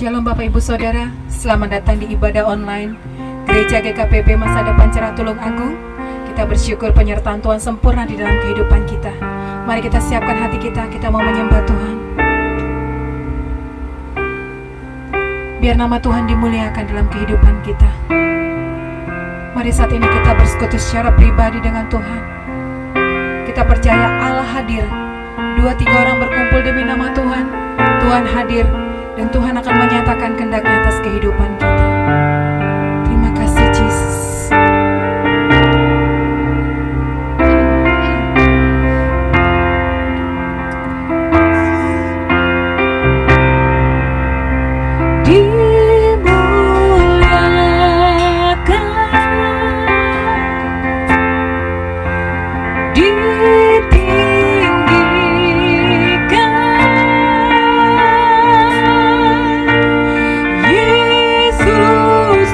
Shalom Bapak Ibu Saudara, selamat datang di ibadah online Gereja GKPB Masa Depan Cerah Tulung Agung. Kita bersyukur penyertaan Tuhan sempurna di dalam kehidupan kita. Mari kita siapkan hati kita mau menyembah Tuhan. Biar nama Tuhan dimuliakan dalam kehidupan kita. Mari saat ini kita bersekutu secara pribadi dengan Tuhan. Kita percaya Allah hadir. 2-3 orang berkumpul demi nama Tuhan, Tuhan hadir. Dan Tuhan akan menyatakan kehendak-Nya atas kehidupan kita. Terima kasih Yesus. Yesus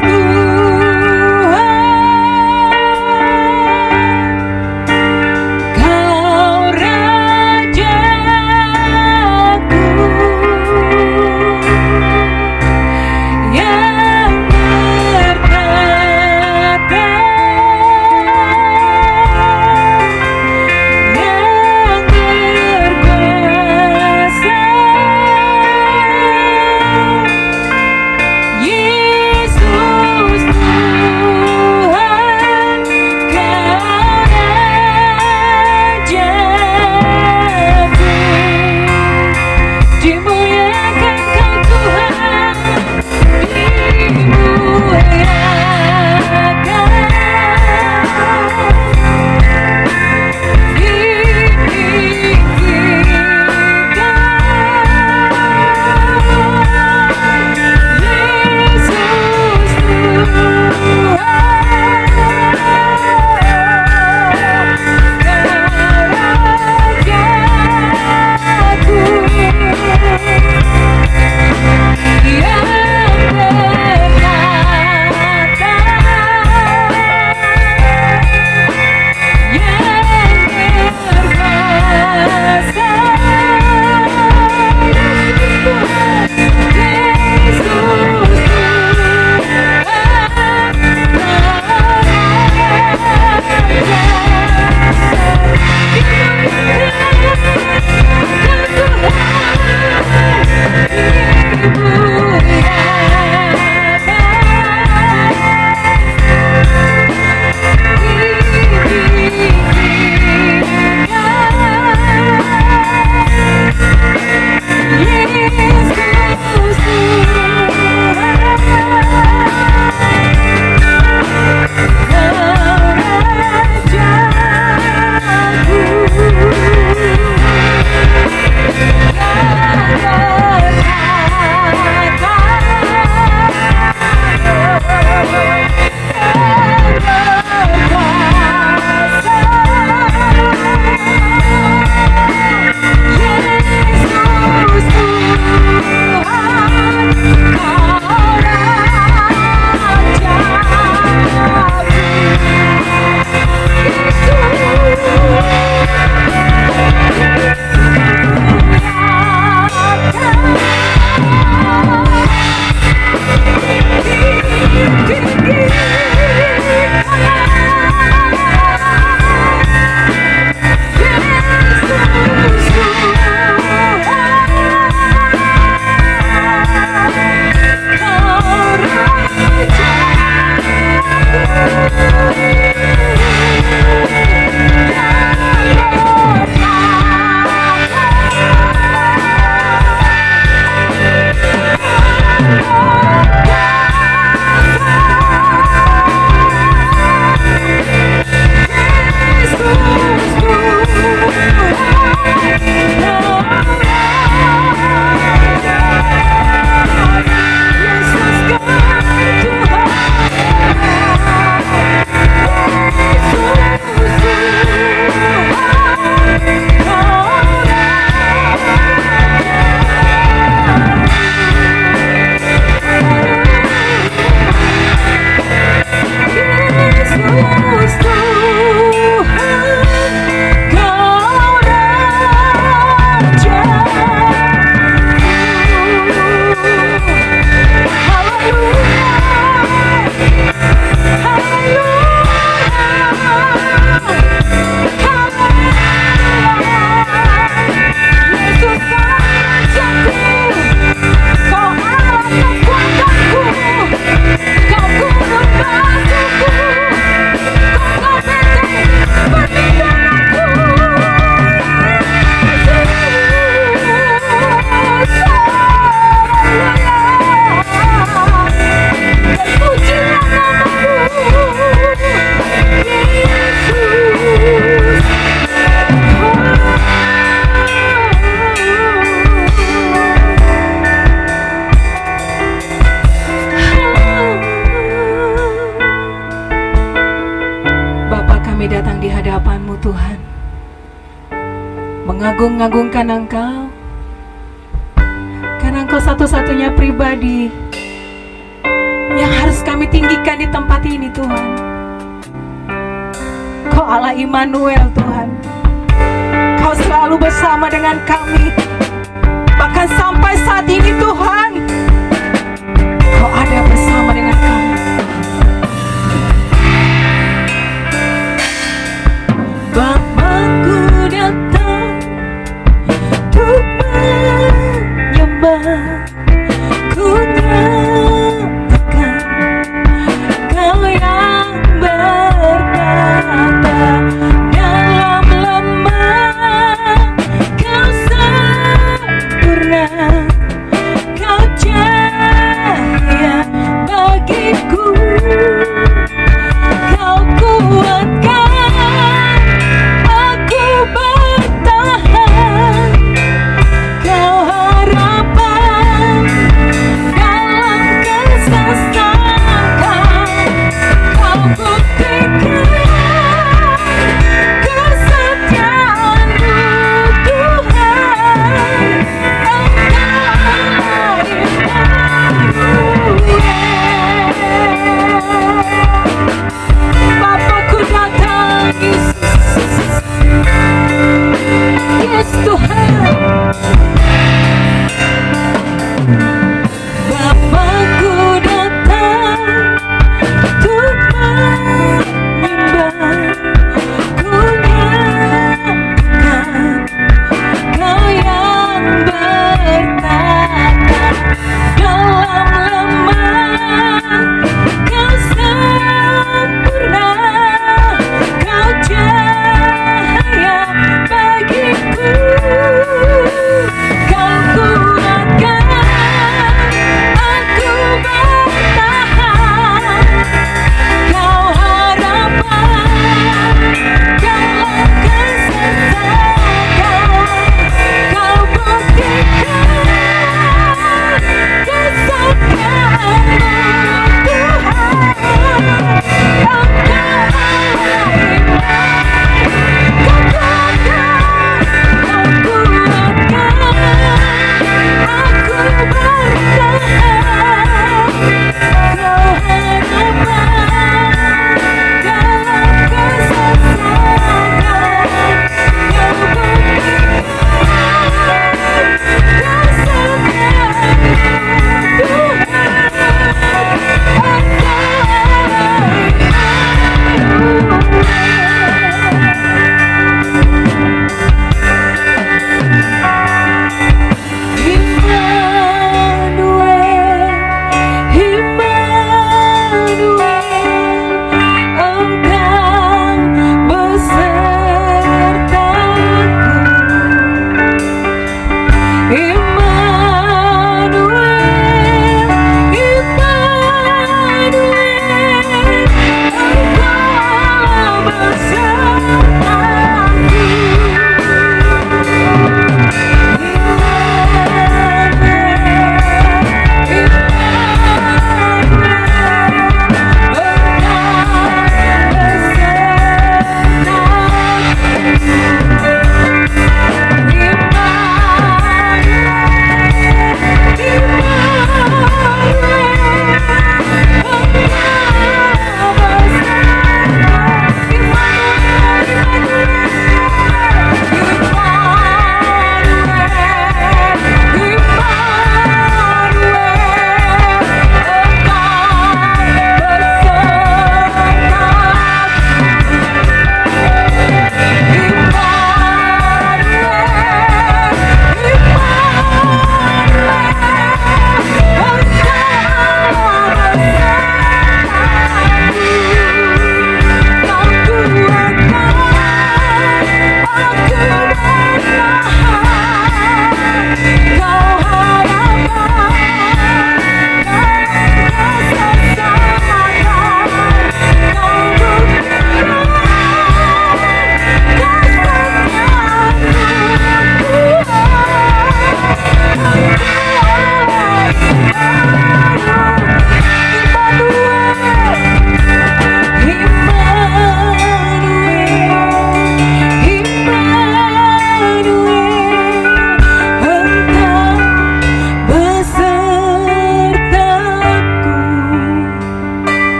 hadapan-Mu Tuhan, mengagung-agungkan Engkau, karena Engkau satu-satunya pribadi yang harus kami tinggikan di tempat ini Tuhan. Kau Allah Immanuel Tuhan, Kau selalu bersama dengan kami, bahkan sampai saat ini Tuhan, Kau ada bersama dengan kami. Bapakku datang untuk menyembah, ku nyatakan Kau yang berkata, dalam lemah Kau sempurna, Kau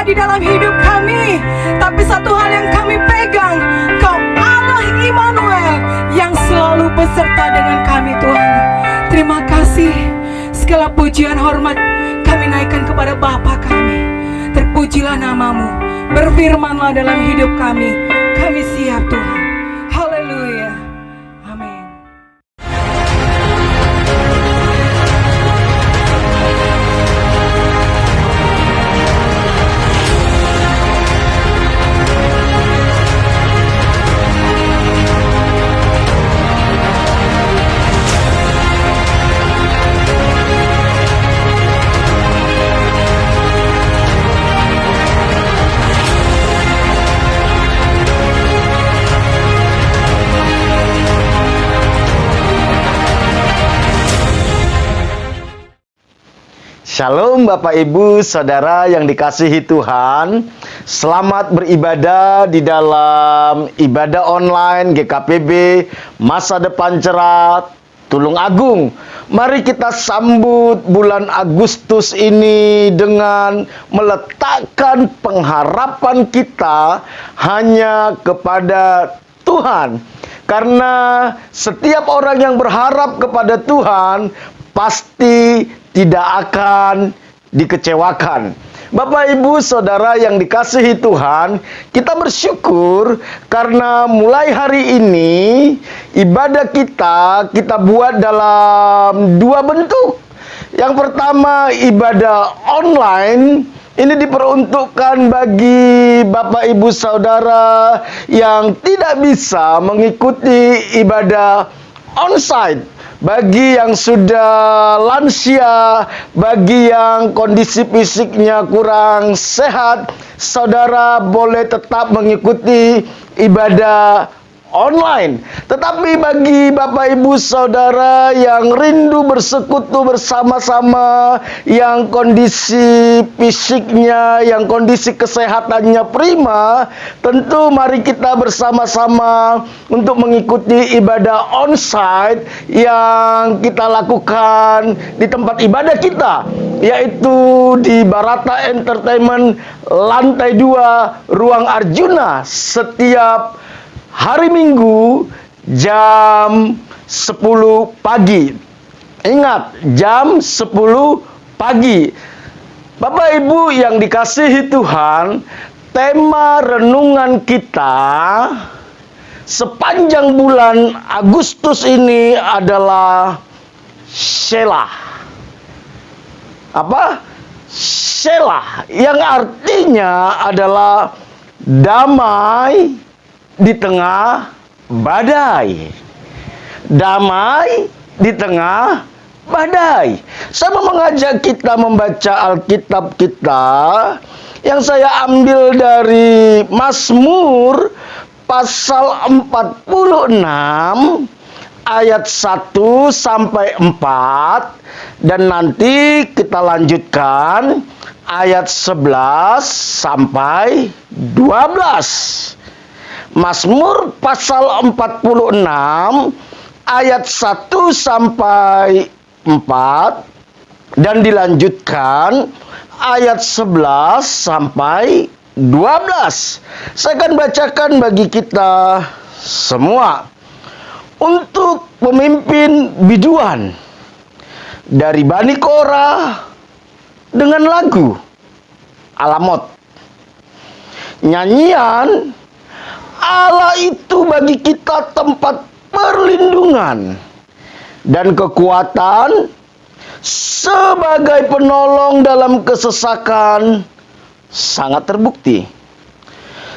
di dalam hidup kami. Tapi satu hal yang kami pegang, Kau Allah Immanuel yang selalu beserta dengan kami Tuhan. Terima kasih. Segala pujian hormat kami naikkan kepada Bapa kami. Terpujilah namamu, berfirmanlah dalam hidup kami. Kami siap Tuhan. Haleluya. Amin. Shalom Bapak Ibu Saudara yang dikasihi Tuhan. Selamat beribadah di dalam ibadah online GKPB Masa Depan Cerah Tulung Agung. Mari kita sambut bulan Agustus ini dengan meletakkan pengharapan kita hanya kepada Tuhan. Karena setiap orang yang berharap kepada Tuhan pasti tidak akan dikecewakan. Bapak, Ibu, Saudara yang dikasihi Tuhan, kita bersyukur karena mulai hari ini ibadah kita buat dalam dua bentuk. Yang pertama, ibadah online. Ini diperuntukkan bagi Bapak, Ibu, Saudara yang tidak bisa mengikuti ibadah onsite. Bagi yang sudah lansia, bagi yang kondisi fisiknya kurang sehat, saudara boleh tetap mengikuti ibadah online. Tetapi bagi Bapak Ibu Saudara yang rindu bersekutu bersama-sama, yang kondisi fisiknya, yang kondisi kesehatannya prima, tentu mari kita bersama-sama untuk mengikuti ibadah onsite yang kita lakukan di tempat ibadah kita, yaitu di Barata Entertainment lantai 2 Ruang Arjuna setiap hari Minggu jam 10 pagi. Ingat, jam 10 pagi. Bapak Ibu yang dikasihi Tuhan, tema renungan kita sepanjang bulan Agustus ini adalah Selah. Apa? Selah, yang artinya adalah damai di tengah badai. Damai di tengah badai. Saya mau mengajak kita membaca Alkitab kita yang saya ambil dari Mazmur pasal 46 ayat 1 sampai 4, dan nanti kita lanjutkan ayat 11 sampai 12. Mazmur pasal 46 ayat 1 sampai 4 dan dilanjutkan ayat 11 sampai 12. Saya akan bacakan bagi kita semua. Untuk pemimpin biduan dari Bani Korah dengan lagu Alamot. Nyanyian, Allah itu bagi kita tempat perlindungan dan kekuatan, sebagai penolong dalam kesesakan sangat terbukti.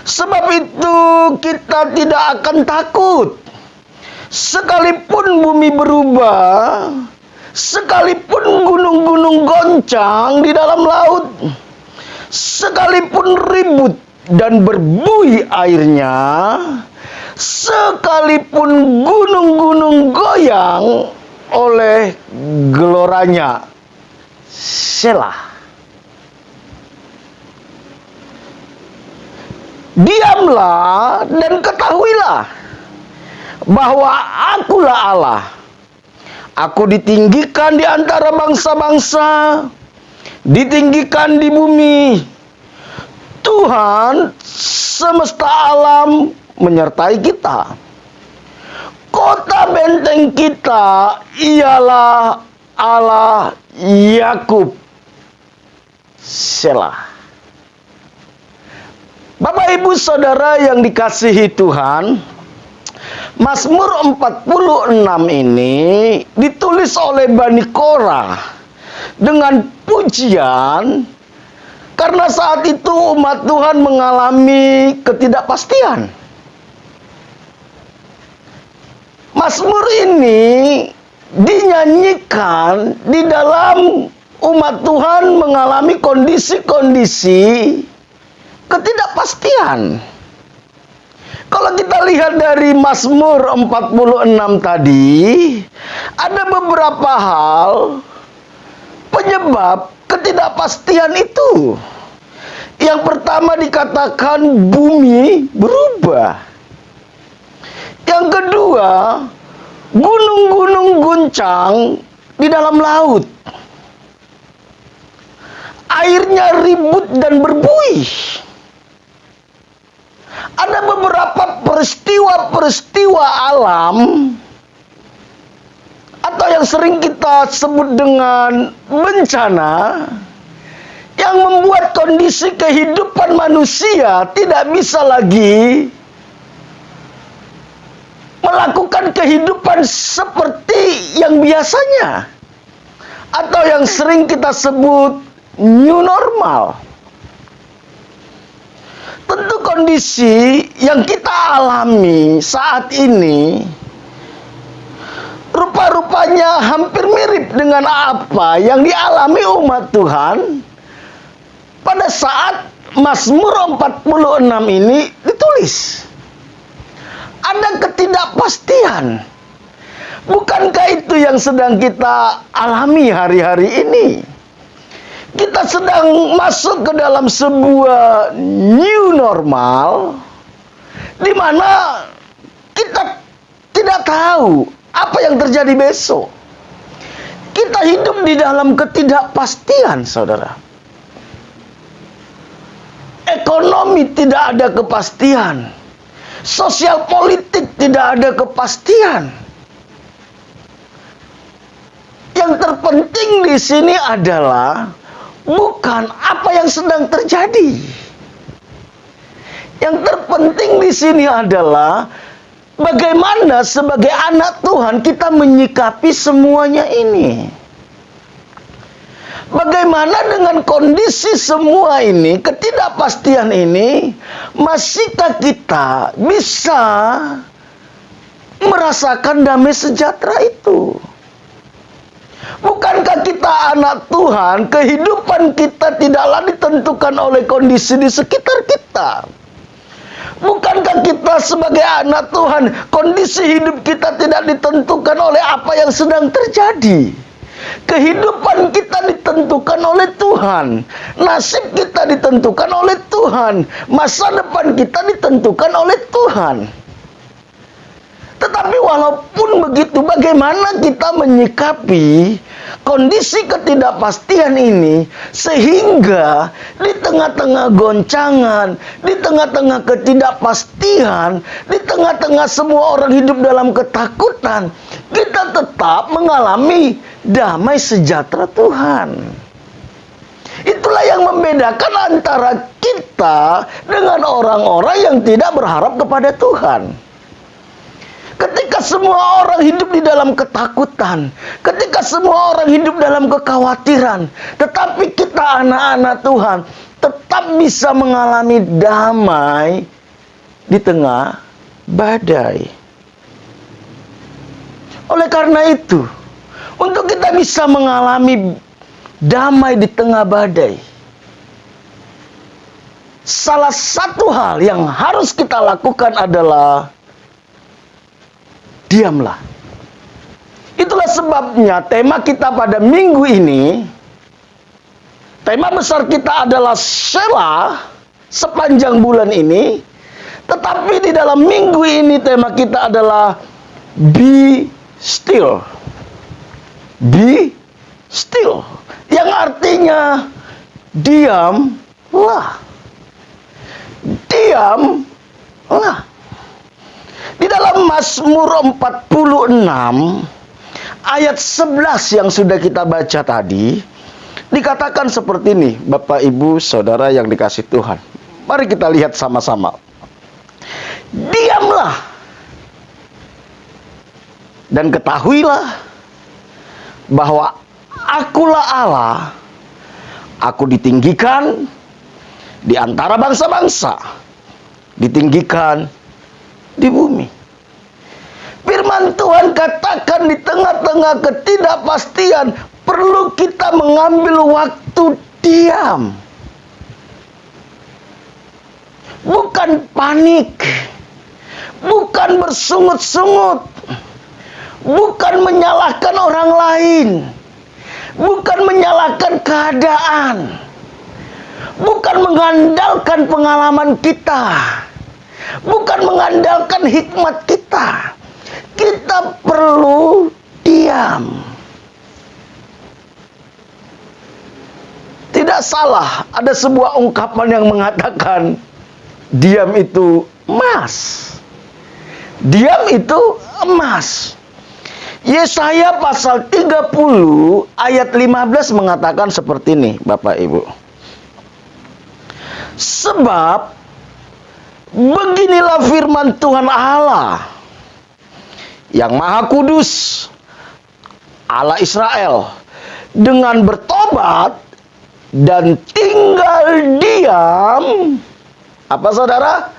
Sebab itu kita tidak akan takut, sekalipun bumi berubah, sekalipun gunung-gunung goncang di dalam laut, sekalipun ribut dan berbuih airnya, sekalipun gunung-gunung goyang oleh geloranya. Selah. Diamlah dan ketahuilah bahwa akulah Allah. Aku ditinggikan di antara bangsa-bangsa, ditinggikan di bumi. Tuhan semesta alam menyertai kita. Kota benteng kita ialah Allah Yakub. Selah. Bapak Ibu Saudara yang dikasihi Tuhan, Mazmur 46 ini ditulis oleh Bani Korah dengan pujian karena saat itu umat Tuhan mengalami ketidakpastian. Mazmur ini dinyanyikan di dalam umat Tuhan mengalami kondisi-kondisi ketidakpastian. Kalau kita lihat dari Mazmur 46 tadi, ada beberapa hal penyebab ketidakpastian itu. Yang pertama dikatakan bumi berubah. Yang kedua, gunung-gunung guncang di dalam laut. Airnya ribut dan berbuih. Ada beberapa peristiwa-peristiwa alam atau yang sering kita sebut dengan bencana yang membuat kondisi kehidupan manusia tidak bisa lagi melakukan kehidupan seperti yang biasanya atau yang sering kita sebut new normal. Tentu kondisi yang kita alami saat ini rupa-rupanya hampir mirip dengan apa yang dialami umat Tuhan pada saat Mazmur 46 ini ditulis. Ada ketidakpastian. Bukankah itu yang sedang kita alami hari-hari ini? Kita sedang masuk ke dalam sebuah new normal di mana kita tidak tahu apa yang terjadi besok. Kita hidup di dalam ketidakpastian, saudara. Ekonomi tidak ada kepastian. Sosial politik tidak ada kepastian. Yang terpenting di sini adalah bukan apa yang sedang terjadi. Yang terpenting di sini adalah bagaimana sebagai anak Tuhan kita menyikapi semuanya ini. Bagaimana dengan kondisi semua ini, ketidakpastian ini, masihkah kita bisa merasakan damai sejahtera itu? Bukankah kita anak Tuhan, kehidupan kita tidaklah ditentukan oleh kondisi di sekitar kita? Bukankah kita sebagai anak Tuhan, kondisi hidup kita tidak ditentukan oleh apa yang sedang terjadi? Kehidupan kita ditentukan oleh Tuhan. Nasib kita ditentukan oleh Tuhan. Masa depan kita ditentukan oleh Tuhan. Tetapi walaupun begitu, bagaimana kita menyikapi kondisi ketidakpastian ini sehingga di tengah-tengah goncangan, di tengah-tengah ketidakpastian, di tengah-tengah semua orang hidup dalam ketakutan, kita tetap mengalami damai sejahtera Tuhan. Itulah yang membedakan antara kita dengan orang-orang yang tidak berharap kepada Tuhan. Ketika semua orang hidup di dalam ketakutan, ketika semua orang hidup dalam kekhawatiran, tetapi kita anak-anak Tuhan tetap bisa mengalami damai di tengah badai. Oleh karena itu, untuk kita bisa mengalami damai di tengah badai, salah satu hal yang harus kita lakukan adalah diamlah. Itulah sebabnya tema kita pada minggu ini, tema besar kita adalah Selah sepanjang bulan ini. Tetapi di dalam minggu ini tema kita adalah Be Still. Be Still. Yang artinya diamlah. diam. Nah, di dalam Mazmur 46 ayat 11 yang sudah kita baca tadi, dikatakan seperti ini, Bapak, Ibu, Saudara yang dikasih Tuhan. Mari kita lihat sama-sama. Diamlah dan ketahuilah bahwa Akulah Allah. Aku ditinggikan di antara bangsa-bangsa, ditinggikan di bumi. Firman Tuhan katakan di tengah-tengah ketidakpastian perlu kita mengambil waktu diam. Bukan panik, bukan bersungut-sungut, bukan menyalahkan orang lain, bukan menyalahkan keadaan, bukan mengandalkan pengalaman kita, bukan mengandalkan hikmat kita. Kita perlu diam. Tidak salah, ada sebuah ungkapan yang mengatakan diam itu emas. Diam itu emas. Yesaya pasal 30 ayat 15 mengatakan seperti ini, Bapak Ibu. Sebab beginilah firman Tuhan Allah yang Maha Kudus, Allah Israel, dengan bertobat dan tinggal diam. Apa saudara?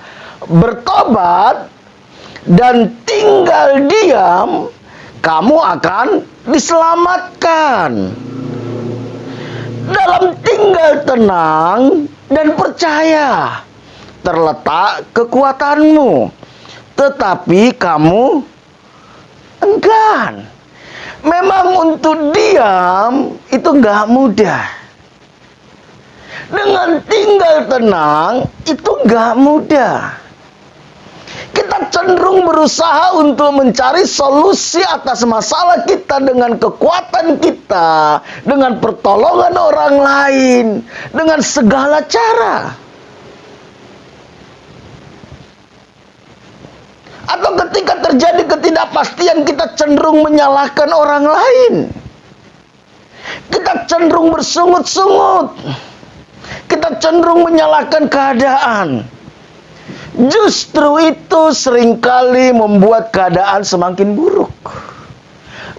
Bertobat dan tinggal diam, kamu akan diselamatkan. Dalam tinggal tenang dan percaya terletak kekuatanmu, tetapi kamu enggan. Memang untuk diam itu nggak mudah. Dengan tinggal tenang itu nggak mudah. Kita cenderung berusaha untuk mencari solusi atas masalah kita dengan kekuatan kita, dengan pertolongan orang lain, dengan segala cara. Atau ketika terjadi ketidakpastian, kita cenderung menyalahkan orang lain. Kita cenderung bersungut-sungut. Kita cenderung menyalahkan keadaan. Justru itu seringkali membuat keadaan semakin buruk.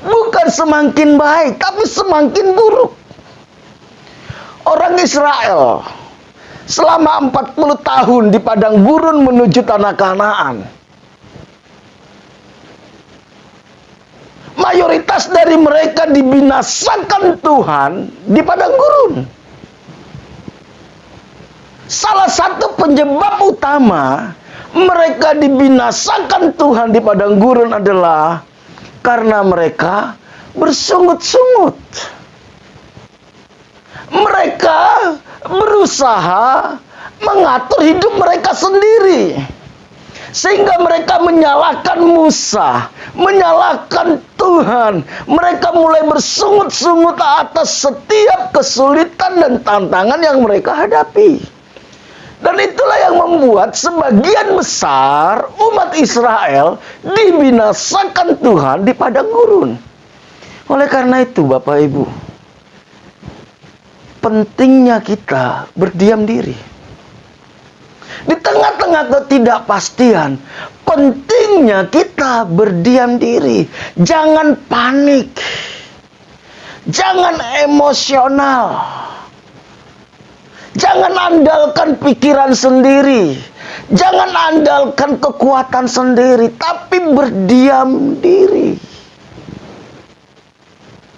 Bukan semakin baik, tapi semakin buruk. Orang Israel selama 40 tahun di padang gurun menuju tanah Kanaan, mayoritas dari mereka dibinasakan Tuhan di padang gurun. Salah satu penyebab utama mereka dibinasakan Tuhan di padang gurun adalah karena mereka bersungut-sungut. Mereka berusaha mengatur hidup mereka sendiri. Sehingga mereka menyalahkan Musa, menyalahkan Tuhan. Mereka mulai bersungut-sungut atas setiap kesulitan dan tantangan yang mereka hadapi. Dan itulah yang membuat sebagian besar umat Israel dibinasakan Tuhan di padang gurun. Oleh karena itu, Bapak Ibu, pentingnya kita berdiam diri. Di tengah-tengah ketidakpastian, pentingnya kita berdiam diri. Jangan panik. Jangan emosional. Jangan andalkan pikiran sendiri. Jangan andalkan kekuatan sendiri, tapi berdiam diri.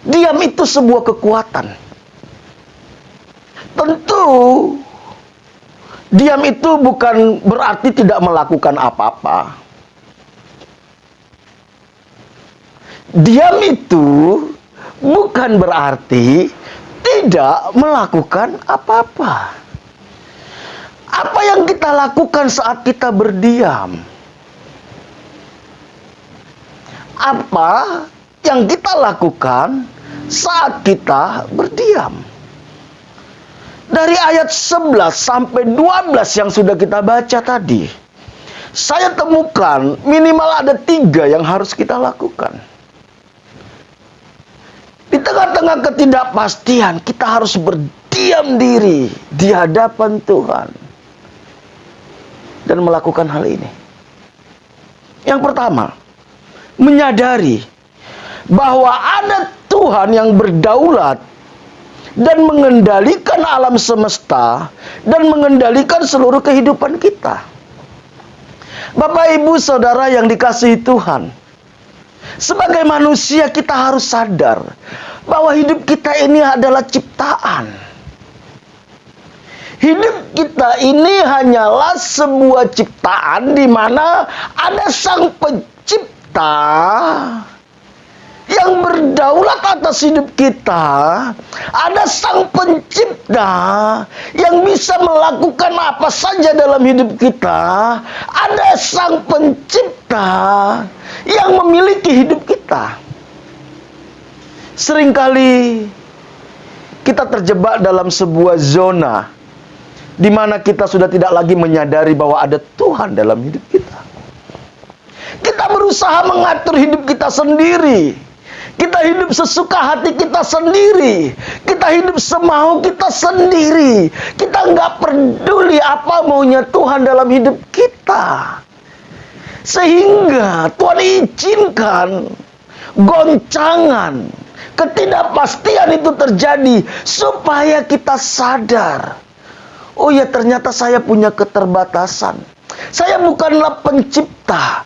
Diam itu sebuah kekuatan. Tentu diam itu bukan berarti tidak melakukan apa-apa. Diam itu bukan berarti tidak melakukan apa-apa. Apa yang kita lakukan saat kita berdiam? Apa yang kita lakukan saat kita berdiam? Dari ayat 11 sampai 12 yang sudah kita baca tadi, saya temukan minimal ada 3 yang harus kita lakukan. Di tengah-tengah ketidakpastian, kita harus berdiam diri di hadapan Tuhan dan melakukan hal ini. Yang pertama, menyadari bahwa ada Tuhan yang berdaulat dan mengendalikan alam semesta dan mengendalikan seluruh kehidupan kita. Bapak, Ibu, Saudara yang dikasihi Tuhan, sebagai manusia kita harus sadar bahwa hidup kita ini adalah ciptaan. Hidup kita ini hanyalah sebuah ciptaan di mana ada Sang Pencipta yang berdaulat atas hidup kita. Ada Sang Pencipta yang bisa melakukan apa saja dalam hidup kita. Ada Sang Pencipta yang memiliki hidup kita. Seringkali kita terjebak dalam sebuah zona di mana kita sudah tidak lagi menyadari bahwa ada Tuhan dalam hidup kita. Kita berusaha mengatur hidup kita sendiri. Kita hidup sesuka hati kita sendiri. Kita hidup semau kita sendiri. Kita nggak peduli apa maunya Tuhan dalam hidup kita. Sehingga Tuhan izinkan goncangan, ketidakpastian itu terjadi supaya kita sadar. Oh ya, ternyata saya punya keterbatasan. Saya bukanlah pencipta.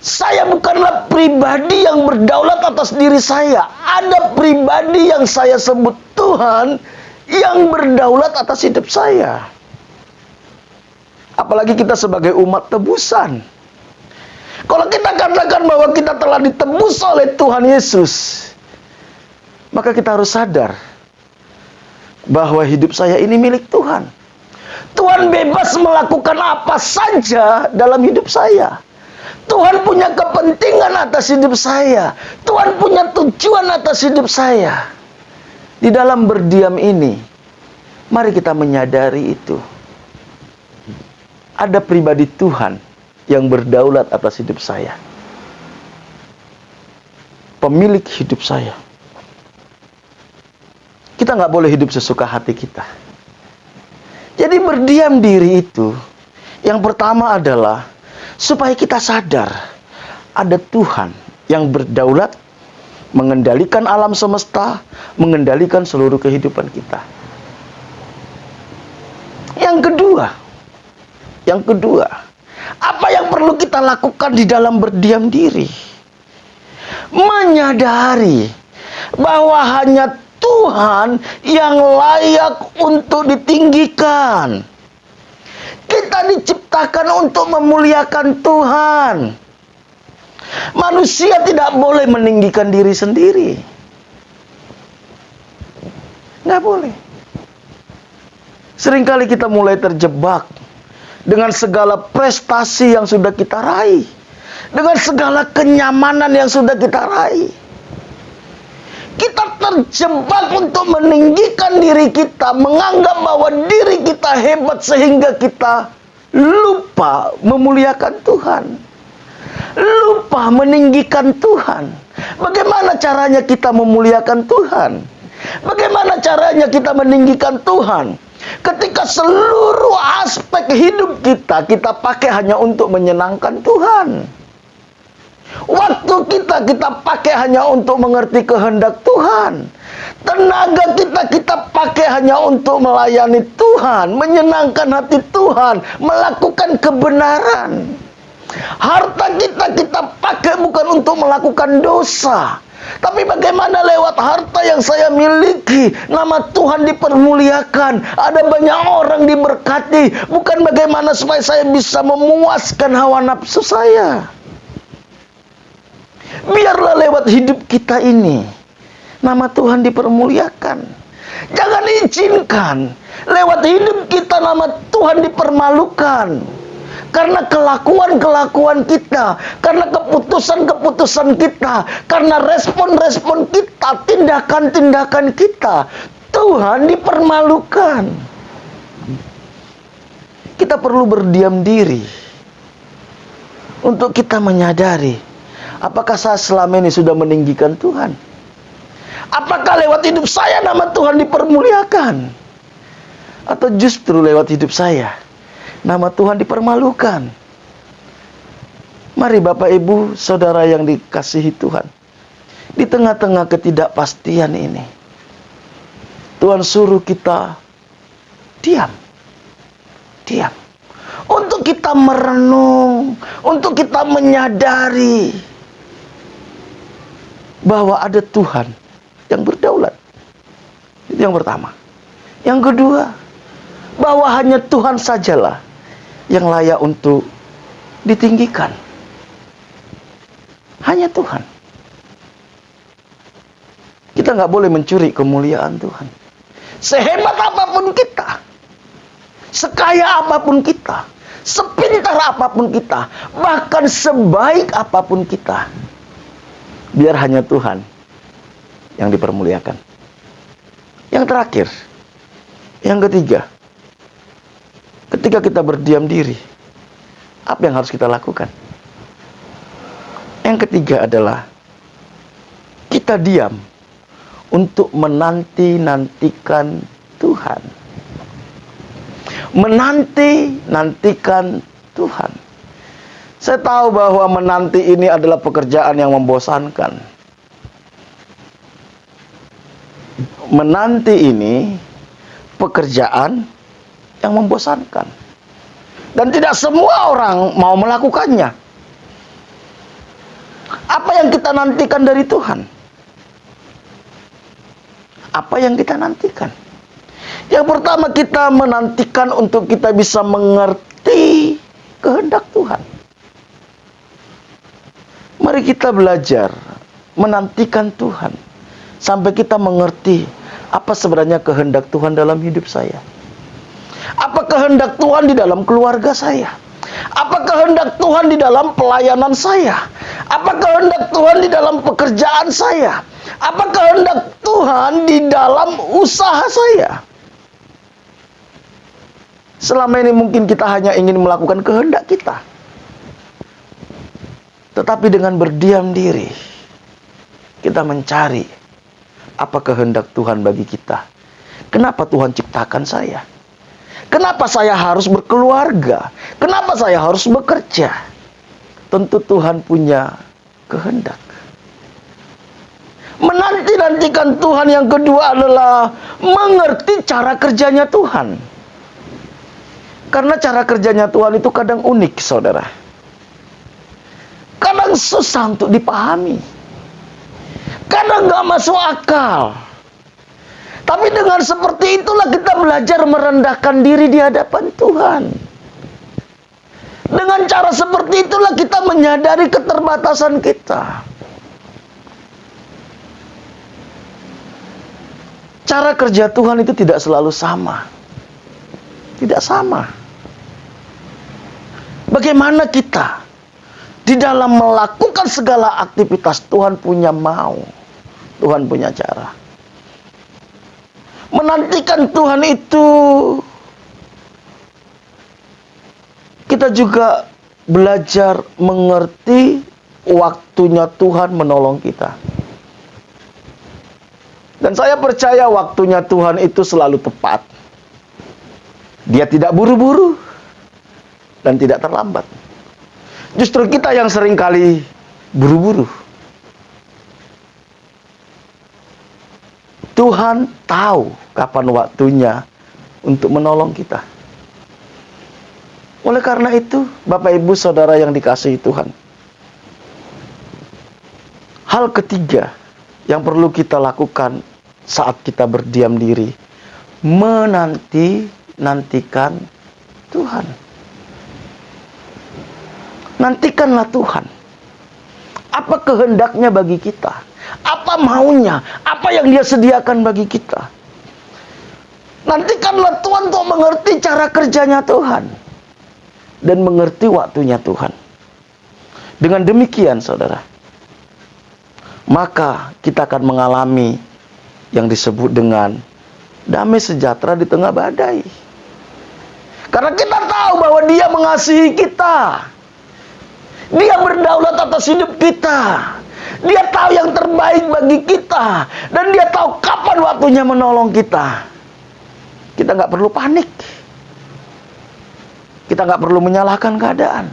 Saya bukanlah pribadi yang berdaulat atas diri saya. Ada pribadi yang saya sebut Tuhan yang berdaulat atas hidup saya. Apalagi kita sebagai umat tebusan. Kalau kita katakan bahwa kita telah ditebus oleh Tuhan Yesus, maka kita harus sadar bahwa hidup saya ini milik Tuhan. Tuhan bebas melakukan apa saja dalam hidup saya. Tuhan punya kepentingan atas hidup saya. Tuhan punya tujuan atas hidup saya. Di dalam berdiam ini, mari kita menyadari itu. Ada pribadi Tuhan yang berdaulat atas hidup saya. Pemilik hidup saya. Kita nggak boleh hidup sesuka hati kita. Jadi berdiam diri itu, yang pertama adalah supaya kita sadar ada Tuhan yang berdaulat, mengendalikan alam semesta, mengendalikan seluruh kehidupan kita. Yang kedua, apa yang perlu kita lakukan di dalam berdiam diri? Menyadari bahwa hanya Tuhan yang layak untuk ditinggikan. Kita diciptakan untuk memuliakan Tuhan. Manusia tidak boleh meninggikan diri sendiri. Nggak boleh. Seringkali kita mulai terjebak dengan segala prestasi yang sudah kita raih, dengan segala kenyamanan yang sudah kita raih. Kita terjebak untuk meninggikan diri kita, menganggap bahwa diri kita hebat sehingga kita lupa memuliakan Tuhan. Lupa meninggikan Tuhan. Bagaimana caranya kita memuliakan Tuhan? Bagaimana caranya kita meninggikan Tuhan? Ketika seluruh aspek hidup kita pakai hanya untuk menyenangkan Tuhan. Waktu kita pakai hanya untuk mengerti kehendak Tuhan. Tenaga kita pakai hanya untuk melayani Tuhan, menyenangkan hati Tuhan, melakukan kebenaran. Harta kita pakai bukan untuk melakukan dosa, tapi bagaimana lewat harta yang saya miliki nama Tuhan dipermuliakan, ada banyak orang diberkati, bukan bagaimana supaya saya bisa memuaskan hawa nafsu saya. Biarlah lewat hidup kita ini nama Tuhan dipermuliakan. Jangan izinkan lewat hidup kita nama Tuhan dipermalukan. Karena kelakuan-kelakuan kita, karena keputusan-keputusan kita, karena respon-respon kita, tindakan-tindakan kita. Tuhan dipermalukan. Kita perlu berdiam diri untuk kita menyadari, apakah saya selama ini sudah meninggikan Tuhan? Apakah lewat hidup saya nama Tuhan dipermuliakan? Atau justru lewat hidup saya nama Tuhan dipermalukan? Mari Bapak Ibu Saudara yang dikasihi Tuhan, di tengah-tengah ketidakpastian ini, Tuhan suruh kita diam. Untuk kita merenung, untuk kita menyadari bahwa ada Tuhan yang berdaulat. Itu yang pertama. Yang kedua, bahwa hanya Tuhan sajalah yang layak untuk ditinggikan. Hanya Tuhan. Kita nggak boleh mencuri kemuliaan Tuhan. Sehebat apapun kita, sekaya apapun kita, sepintar apapun kita, bahkan sebaik apapun kita, biar hanya Tuhan yang dipermuliakan. Yang terakhir, yang ketiga, ketika kita berdiam diri, apa yang harus kita lakukan? Yang ketiga adalah kita diam untuk menanti-nantikan Tuhan. Menanti-nantikan Tuhan. Saya tahu bahwa menanti ini adalah pekerjaan yang membosankan. Menanti ini pekerjaan yang membosankan. Dan tidak semua orang mau melakukannya. Apa yang kita nantikan dari Tuhan? Apa yang kita nantikan? Yang pertama, kita menantikan untuk kita bisa mengerti kehendak Tuhan. Mari kita belajar menantikan Tuhan sampai kita mengerti apa sebenarnya kehendak Tuhan dalam hidup saya. Apa kehendak Tuhan di dalam keluarga saya? Apa kehendak Tuhan di dalam pelayanan saya? Apa kehendak Tuhan di dalam pekerjaan saya? Apa kehendak Tuhan di dalam usaha saya? Selama ini mungkin kita hanya ingin melakukan kehendak kita. Tetapi dengan berdiam diri, kita mencari apa kehendak Tuhan bagi kita. Kenapa Tuhan ciptakan saya? Kenapa saya harus berkeluarga? Kenapa saya harus bekerja? Tentu Tuhan punya kehendak. Menanti-nantikan Tuhan yang kedua adalah mengerti cara kerjanya Tuhan. Karena cara kerjanya Tuhan itu kadang unik, saudara. Kadang susah untuk dipahami. Kadang gak masuk akal. Tapi dengan seperti itulah kita belajar merendahkan diri di hadapan Tuhan. Dengan cara seperti itulah kita menyadari keterbatasan kita. Cara kerja Tuhan itu tidak selalu sama. Tidak sama. Bagaimana kita di dalam melakukan segala aktivitas, Tuhan punya mau. Tuhan punya cara. Menantikan Tuhan itu, kita juga belajar mengerti waktunya Tuhan menolong kita. Dan saya percaya waktunya Tuhan itu selalu tepat. Dia tidak buru-buru dan tidak terlambat. Justru kita yang seringkali buru-buru. Tuhan tahu kapan waktunya untuk menolong kita. Oleh karena itu, Bapak Ibu Saudara yang dikasihi Tuhan, hal ketiga yang perlu kita lakukan saat kita berdiam diri, menanti-nantikan Tuhan. Nantikanlah Tuhan. Apa kehendaknya bagi kita? Apa maunya? Apa yang Dia sediakan bagi kita? Nantikanlah Tuhan untuk mengerti cara kerjanya Tuhan dan mengerti waktunya Tuhan. Dengan demikian, saudara, maka kita akan mengalami yang disebut dengan damai sejahtera di tengah badai. Karena kita tahu bahwa Dia mengasihi kita. Dia berdaulat atas hidup kita. Dia tahu yang terbaik bagi kita. Dan Dia tahu kapan waktunya menolong kita. Kita nggak perlu panik. Kita nggak perlu menyalahkan keadaan.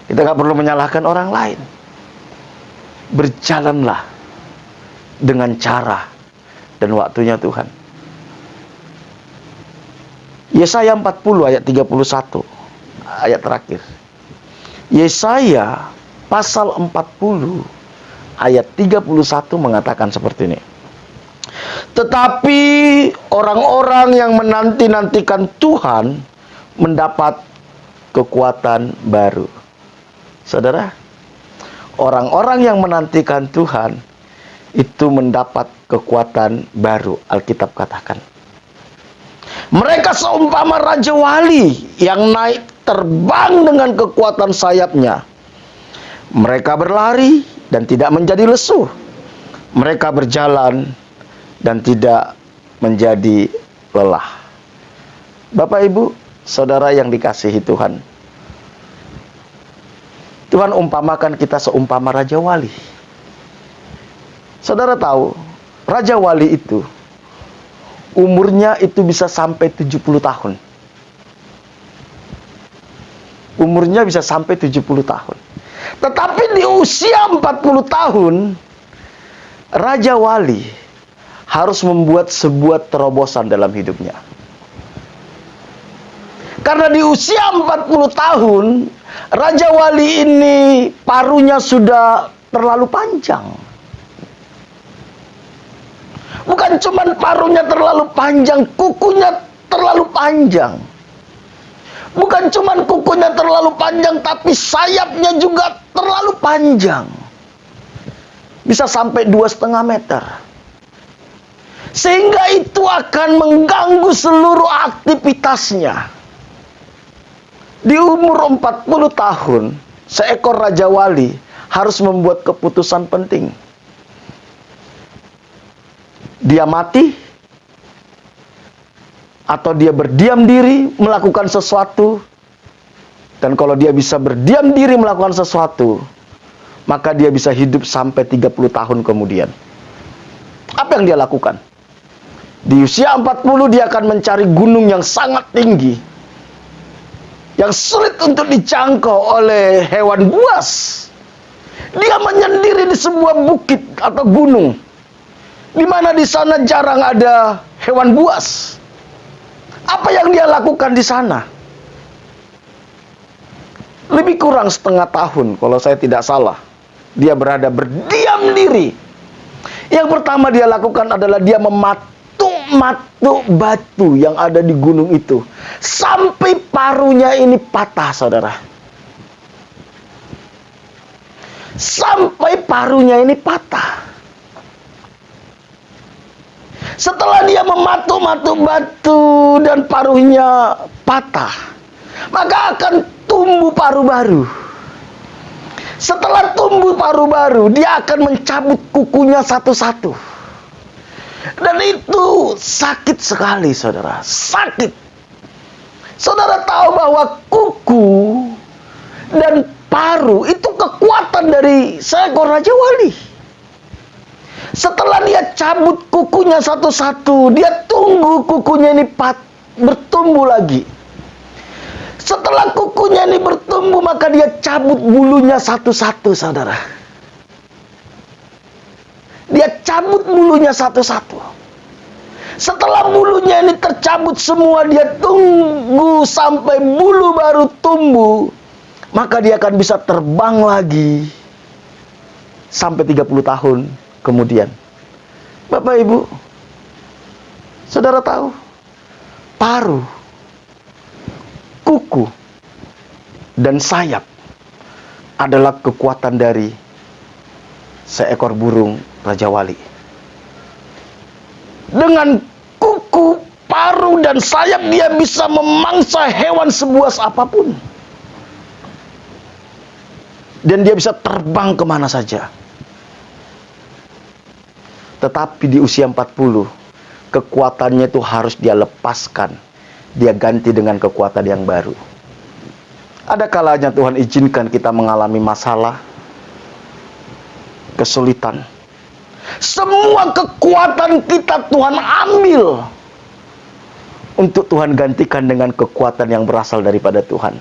Kita nggak perlu menyalahkan orang lain. Berjalanlah dengan cara dan waktunya Tuhan. Yesaya 40 ayat 31, ayat terakhir. Yesaya pasal 40 ayat 31 mengatakan seperti ini. Tetapi orang-orang yang menanti-nantikan Tuhan mendapat kekuatan baru. Saudara, orang-orang yang menantikan Tuhan itu mendapat kekuatan baru. Alkitab katakan, mereka seumpama raja wali yang naik terbang dengan kekuatan sayapnya. Mereka berlari dan tidak menjadi lesu. Mereka berjalan dan tidak menjadi lelah. Bapak, Ibu, saudara yang dikasihi Tuhan, Tuhan umpamakan kita seumpama raja wali. Saudara tahu, raja wali itu umurnya itu bisa sampai 70 tahun. Umurnya bisa sampai 70 tahun. Tetapi di usia 40 tahun, raja wali harus membuat sebuah terobosan dalam hidupnya. Karena di usia 40 tahun, raja wali ini paruhnya sudah terlalu panjang. Bukan cuma paruhnya terlalu panjang, kukunya terlalu panjang. Bukan cuma kukunya terlalu panjang, tapi sayapnya juga terlalu panjang. Bisa sampai 2,5 meter. Sehingga itu akan mengganggu seluruh aktivitasnya. Di umur 40 tahun, seekor raja wali harus membuat keputusan penting. Dia mati, atau dia berdiam diri melakukan sesuatu. Dan kalau dia bisa berdiam diri melakukan sesuatu, maka dia bisa hidup sampai 30 tahun kemudian. Apa yang dia lakukan? Di usia 40 dia akan mencari gunung yang sangat tinggi, yang sulit untuk dijangkau oleh hewan buas. Dia menyendiri di sebuah bukit atau gunung, di mana di sana jarang ada hewan buas. Apa yang dia lakukan di sana? Lebih kurang setengah tahun, kalau saya tidak salah, dia berdiam diri. Yang pertama dia lakukan adalah dia mematuk batu yang ada di gunung itu, sampai paruhnya ini patah, saudara. Sampai paruhnya ini patah. Setelah dia mematuk batu dan paruhnya patah, maka akan tumbuh paruh baru. Setelah tumbuh paruh baru, dia akan mencabut kukunya satu-satu. Dan itu sakit sekali, saudara. Sakit. Saudara tahu bahwa kuku dan paruh itu kekuatan dari seekor raja wali. Setelah dia cabut kukunya satu-satu, dia tunggu kukunya ini bertumbuh lagi. Setelah kukunya ini bertumbuh, maka dia cabut bulunya satu-satu, saudara. Dia cabut bulunya satu-satu. Setelah bulunya ini tercabut semua, dia tunggu sampai bulu baru tumbuh. Maka dia akan bisa terbang lagi sampai 30 tahun kemudian. Bapak, Ibu, saudara tahu, paruh, kuku, dan sayap adalah kekuatan dari seekor burung raja wali. Dengan kuku, paruh, dan sayap dia bisa memangsa hewan sebuas apapun. Dan dia bisa terbang kemana saja. Tetapi di usia 40, kekuatannya itu harus dia lepaskan. Dia ganti dengan kekuatan yang baru. Ada kalanya Tuhan izinkan kita mengalami masalah, kesulitan. Semua kekuatan kita Tuhan ambil untuk Tuhan gantikan dengan kekuatan yang berasal daripada Tuhan.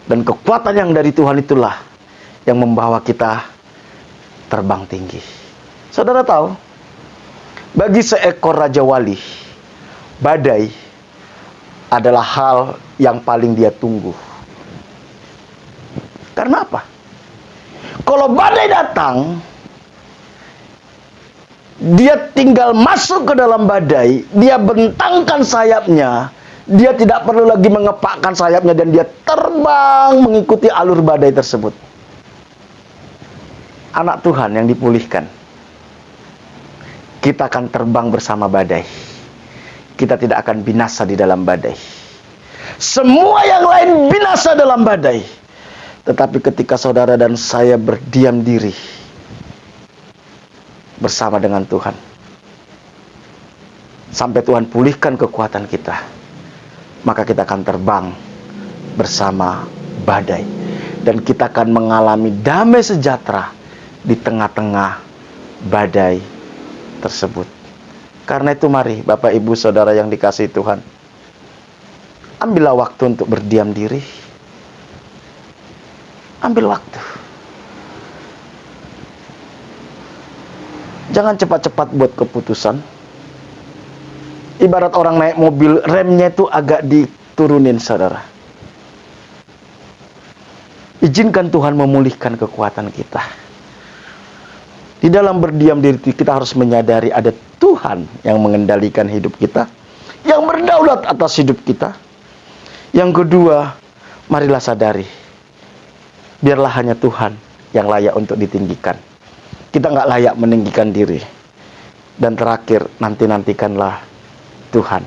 Dan kekuatan yang dari Tuhan itulah yang membawa kita terbang tinggi. Saudara tahu, bagi seekor Raja Wali, badai adalah hal yang paling dia tunggu. Karena apa? Kalau badai datang, dia tinggal masuk ke dalam badai, dia bentangkan sayapnya, dia tidak perlu lagi mengepakkan sayapnya, dan dia terbang mengikuti alur badai tersebut. Anak Tuhan yang dipulihkan, kita akan terbang bersama badai. Kita tidak akan binasa di dalam badai. Semua yang lain binasa dalam badai. Tetapi ketika saudara dan saya berdiam diri bersama dengan Tuhan, sampai Tuhan pulihkan kekuatan kita, maka kita akan terbang bersama badai. Dan kita akan mengalami damai sejahtera di tengah-tengah badai tersebut. Karena itu mari Bapak Ibu Saudara yang dikasihi Tuhan, ambillah waktu untuk berdiam diri. Ambil waktu. Jangan cepat-cepat buat keputusan. Ibarat orang naik mobil, remnya itu agak diturunin, saudara. Izinkan Tuhan memulihkan kekuatan kita. Di dalam berdiam diri kita harus menyadari ada Tuhan yang mengendalikan hidup kita, yang berdaulat atas hidup kita. Yang kedua, marilah sadari, biarlah hanya Tuhan yang layak untuk ditinggikan. Kita nggak layak meninggikan diri. Dan terakhir, nantikanlah Tuhan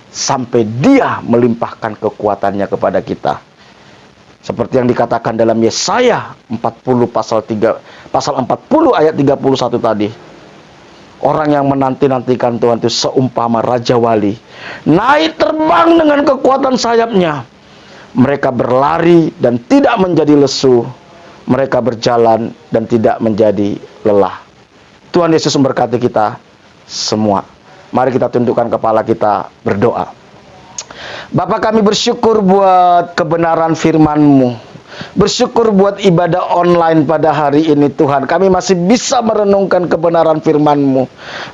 sampai Dia melimpahkan kekuatannya kepada kita. Seperti yang dikatakan dalam Yesaya 40 pasal 40 ayat 31 tadi. Orang yang menanti-nantikan Tuhan itu seumpama Raja Wali, naik terbang dengan kekuatan sayapnya. Mereka berlari dan tidak menjadi lesu. Mereka berjalan dan tidak menjadi lelah. Tuhan Yesus memberkati kita semua. Mari kita tundukkan kepala kita, berdoa. Bapa, kami bersyukur buat kebenaran firman-Mu. Bersyukur buat ibadah online pada hari ini Tuhan. Kami masih bisa merenungkan kebenaran firman-Mu.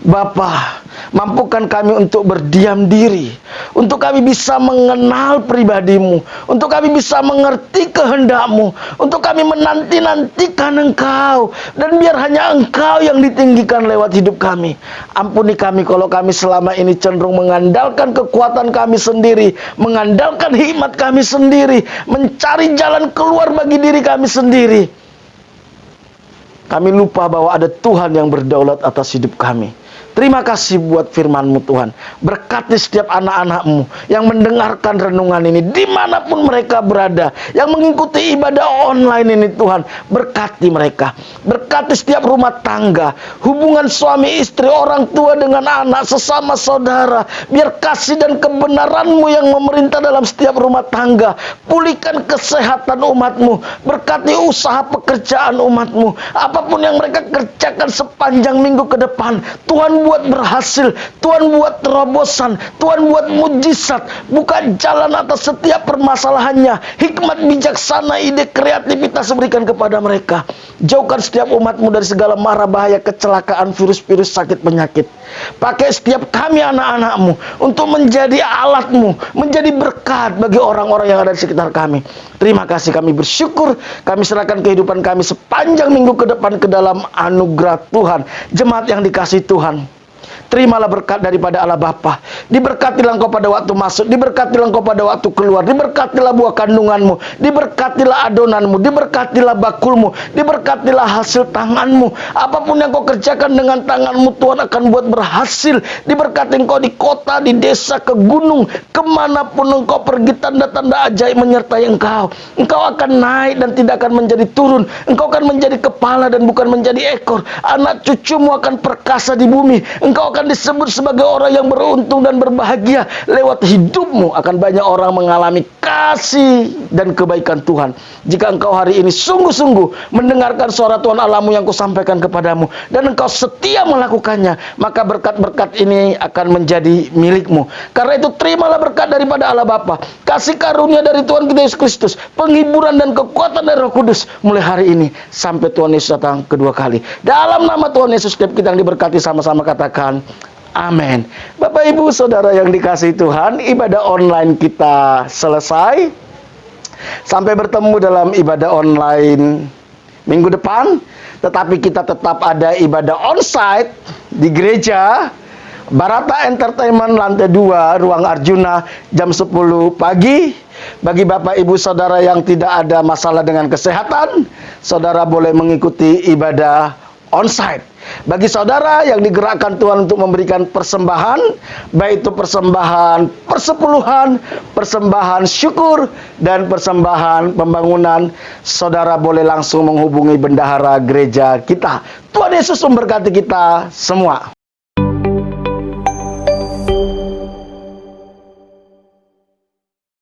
Bapa, mampukan kami untuk berdiam diri, untuk kami bisa mengenal pribadi-Mu, untuk kami bisa mengerti kehendak-Mu, untuk kami menanti-nantikan Engkau, dan biar hanya Engkau yang ditinggikan lewat hidup kami. Ampuni kami kalau kami selama ini cenderung mengandalkan kekuatan kami sendiri, mengandalkan hikmat kami sendiri, mencari jalan keluar bagi diri kami sendiri. Kami lupa bahwa ada Tuhan yang berdaulat atas hidup kami. Terima kasih buat firman-Mu Tuhan. Berkati setiap anak-anak-Mu yang mendengarkan renungan ini dimanapun mereka berada, yang mengikuti ibadah online ini Tuhan. Berkati mereka. Berkati setiap rumah tangga, hubungan suami istri, orang tua dengan anak, sesama saudara. Biar kasih dan kebenaran-Mu yang memerintah dalam setiap rumah tangga. Pulihkan kesehatan umat-Mu. Berkati usaha pekerjaan umat-Mu. Apapun yang mereka kerjakan sepanjang minggu ke depan, Tuhan buat berhasil, Tuhan buat terobosan, Tuhan buat mujizat. Buka jalan atas setiap permasalahannya. Hikmat bijaksana, ide kreativitas berikan kepada mereka. Jauhkan setiap umat-Mu dari segala mara bahaya, kecelakaan, virus-virus, sakit, penyakit. Pakai setiap kami anak-anak-Mu untuk menjadi alat-Mu, menjadi berkat bagi orang-orang yang ada di sekitar kami. Terima kasih, kami bersyukur. Kami serahkan kehidupan kami sepanjang minggu ke depan ke dalam anugerah Tuhan. Jemaat yang dikasihi Tuhan, terimalah berkat daripada Allah Bapa. Diberkatilah engkau pada waktu masuk, diberkatilah engkau pada waktu keluar, diberkatilah buah kandunganmu, diberkatilah adonanmu, diberkatilah bakulmu, diberkatilah hasil tanganmu. Apapun yang kau kerjakan dengan tanganmu, Tuhan akan buat berhasil. Diberkati engkau di kota, di desa, ke gunung, kemanapun engkau pergi, tanda-tanda ajaib menyertai engkau. Engkau akan naik dan tidak akan menjadi turun. Engkau akan menjadi kepala dan bukan menjadi ekor. Anak cucumu akan perkasa di bumi. Engkau akan disebut sebagai orang yang beruntung dan berbahagia. Lewat hidupmu akan banyak orang mengalami kasih dan kebaikan Tuhan. Jika engkau hari ini sungguh-sungguh mendengarkan suara Tuhan Allahmu yang kusampaikan kepadamu, dan engkau setia melakukannya, maka berkat-berkat ini akan menjadi milikmu. Karena itu terimalah berkat daripada Allah Bapa, kasih karunia dari Tuhan kita Yesus Kristus, penghiburan dan kekuatan dari Roh Kudus mulai hari ini sampai Tuhan Yesus datang kedua kali. Dalam nama Tuhan Yesus, setiap kita yang diberkati sama-sama katakan amin. Bapak Ibu Saudara yang dikasihi Tuhan, ibadah online kita selesai. Sampai bertemu dalam ibadah online minggu depan. Tetapi kita tetap ada ibadah onsite di gereja Barata Entertainment lantai 2 Ruang Arjuna jam 10 pagi. Bagi Bapak Ibu Saudara yang tidak ada masalah dengan kesehatan, saudara boleh mengikuti ibadah onsite. Bagi saudara yang digerakkan Tuhan untuk memberikan persembahan, baik itu persembahan persepuluhan, persembahan syukur, dan persembahan pembangunan, saudara boleh langsung menghubungi bendahara gereja kita. Tuhan Yesus memberkati kita semua.